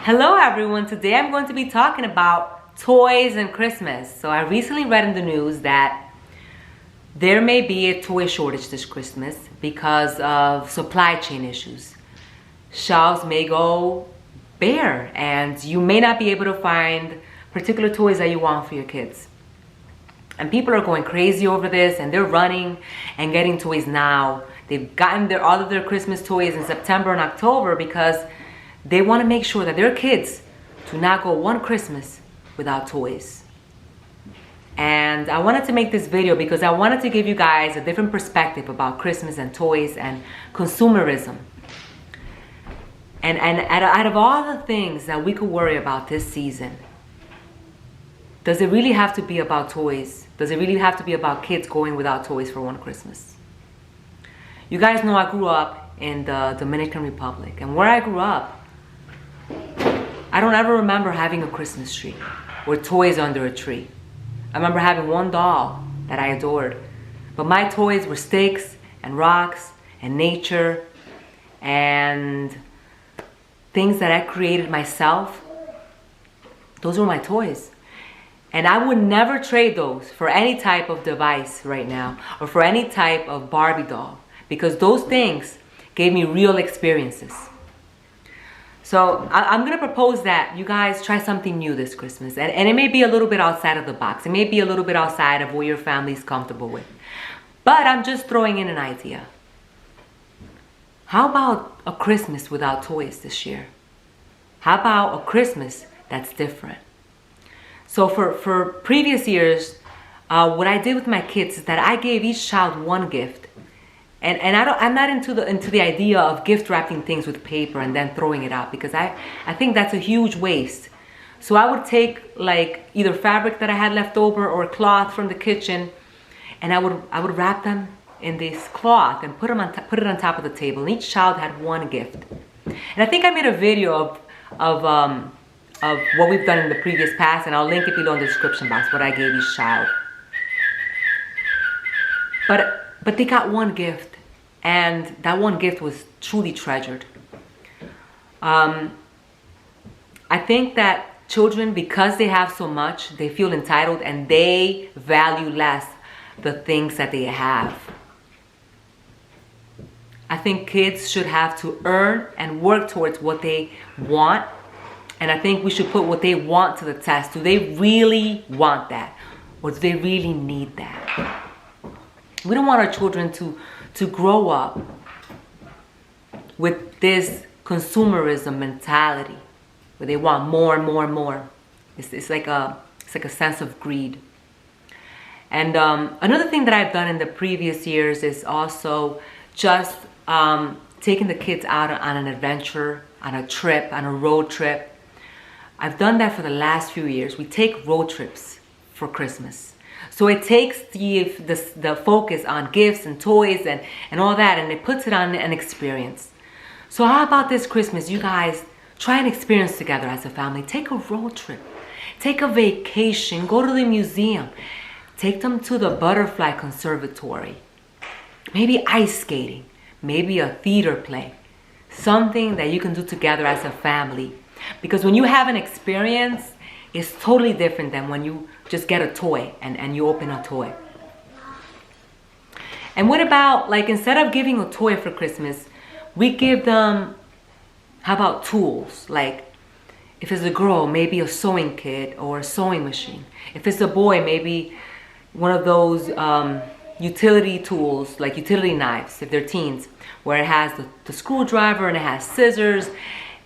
Hello everyone, today I'm going to be talking about toys and Christmas. So I recently read in the news that there may be a toy shortage this Christmas because of supply chain issues. Shelves may go bare and you may not be able to find particular toys that you want for your kids. And people are going crazy over this and they're running and getting toys now. They've gotten all of their Christmas toys in September and October because they want to make sure that their kids do not go one Christmas without toys. And I wanted to make this video because I wanted to give you guys a different perspective about Christmas and toys and consumerism. And out of all the things that we could worry about this season, does it really have to be about toys? Does it really have to be about kids going without toys for one Christmas? You guys know I grew up in the Dominican Republic, and where I grew up, I don't ever remember having a Christmas tree or toys under a tree. I remember having one doll that I adored, but my toys were sticks and rocks and nature and things that I created myself. Those were my toys. And I would never trade those for any type of device right now or for any type of Barbie doll, because those things gave me real experiences. So I'm going to propose that you guys try something new this Christmas. And it may be a little bit outside of the box. It may be a little bit outside of what your family's comfortable with. But I'm just throwing in an idea. How about a Christmas without toys this year? How about a Christmas that's different? So for previous years, what I did with my kids is that I gave each child one gift. And I'm not into the idea of gift wrapping things with paper and then throwing it out, because I think that's a huge waste. So I would take like either fabric that I had left over or cloth from the kitchen, and I would wrap them in this cloth and put it on top of the table. And each child had one gift. And I think I made a video of what we've done in the previous past, and I'll link it below in the description box what I gave each child. But they got one gift, and that one gift was truly treasured. I think that children, because they have so much, they feel entitled and they value less the things that they have. I think kids should have to earn and work towards what they want. And I think we should put what they want to the test. Do they really want that? Or do they really need that? We don't want our children to grow up with this consumerism mentality where they want more and more and more. It's like a sense of greed. And another thing that I've done in the previous years is also just taking the kids out on an adventure, on a trip, on a road trip. I've done that for the last few years. We take road trips for Christmas. So it takes the focus on gifts and toys and all that, and it puts it on an experience. So how about this Christmas, you guys try an experience together as a family. Take a road trip. Take a vacation. Go to the museum. Take them to the Butterfly Conservatory. Maybe ice skating. Maybe a theater play. Something that you can do together as a family. Because when you have an experience, it's totally different than when you just get a toy and you open a toy. And what about, like, instead of giving a toy for Christmas, we give them, how about tools? Like, if it's a girl, maybe a sewing kit or a sewing machine. If it's a boy, maybe one of those utility tools, like utility knives, if they're teens, where it has the screwdriver and it has scissors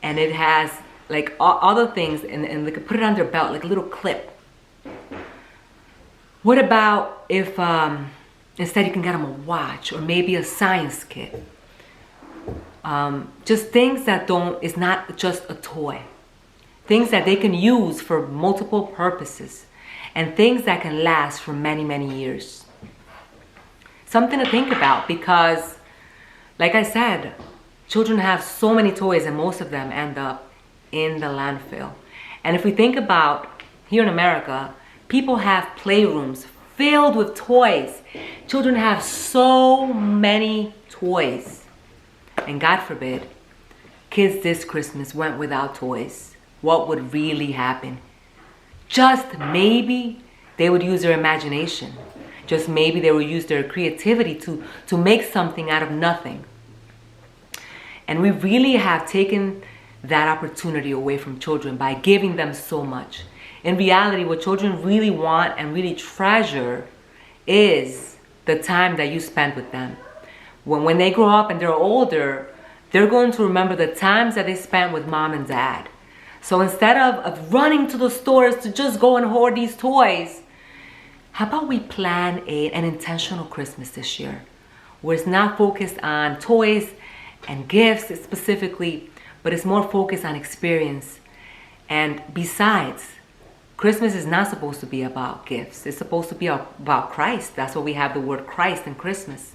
and it has like other things, and they could put it on their belt, like a little clip. What about if instead you can get them a watch or maybe a science kit? Just things that is not just a toy. Things that they can use for multiple purposes and things that can last for many, many years. Something to think about, because like I said, children have so many toys and most of them end up in the landfill. And if we think about here in America, people have playrooms filled with toys. Children have so many toys. And God forbid, kids this Christmas went without toys. what would really happen. Just maybe they would use their imagination. Just maybe they would use their creativity to make something out of nothing. And we really have taken that opportunity away from children by giving them so much. In reality, what children really want and really treasure is the time that you spend with them. When they grow up and they're older, they're going to remember the times that they spent with mom and dad. So instead of running to the stores to just go and hoard these toys, how about we plan an intentional Christmas this year, where it's not focused on toys and gifts specifically, but it's more focused on experience. And besides, Christmas is not supposed to be about gifts. It's supposed to be about Christ. That's why we have the word Christ in Christmas.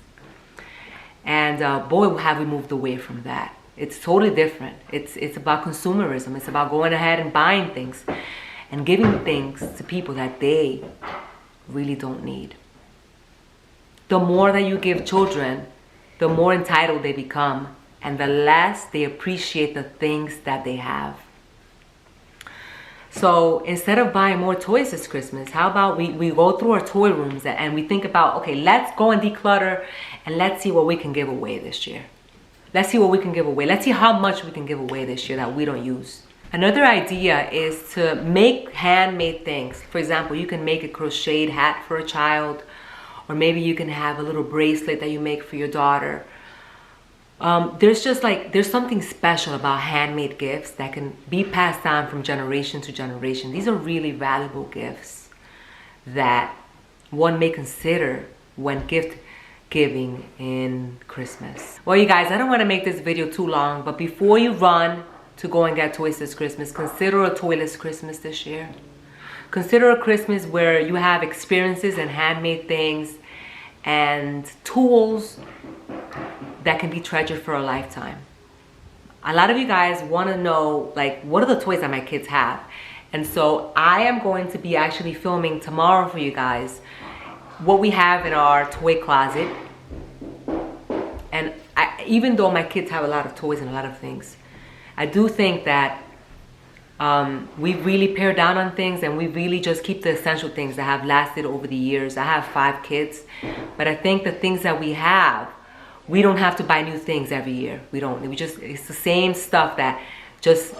And boy, have we moved away from that. It's totally different. It's about consumerism. It's about going ahead and buying things and giving things to people that they really don't need. The more that you give children, the more entitled they become, and the less they appreciate the things that they have. So instead of buying more toys this Christmas, how about we go through our toy rooms and we think about, okay, let's go and declutter and let's see what we can give away this year. Let's see what we can give away. Let's see how much we can give away this year that we don't use. Another idea is to make handmade things. For example, you can make a crocheted hat for a child, or maybe you can have a little bracelet that you make for your daughter. There's something special about handmade gifts that can be passed on from generation to generation. These are really valuable gifts that one may consider when gift giving in Christmas. Well, you guys, I don't want to make this video too long, but before you run to go and get toys this Christmas, consider a toyless Christmas this year. Consider a Christmas where you have experiences and handmade things and tools that can be treasured for a lifetime. A lot of you guys want to know, like, what are the toys that my kids have? And so I am going to be actually filming tomorrow for you guys what we have in our toy closet. And even though my kids have a lot of toys and a lot of things, I do think that we really pare down on things and we really just keep the essential things that have lasted over the years. I have 5 kids, but I think the things that we have, we don't have to buy new things every year. It's the same stuff that just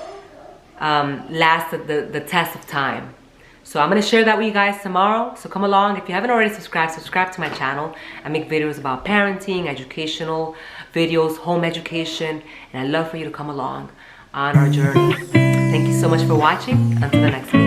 lasts the test of time. So I'm going to share that with you guys tomorrow. So come along. If you haven't already subscribe to my channel. I make videos about parenting, educational videos, home education, and I'd love for you to come along on our journey. Thank you so much for watching. Until the next video.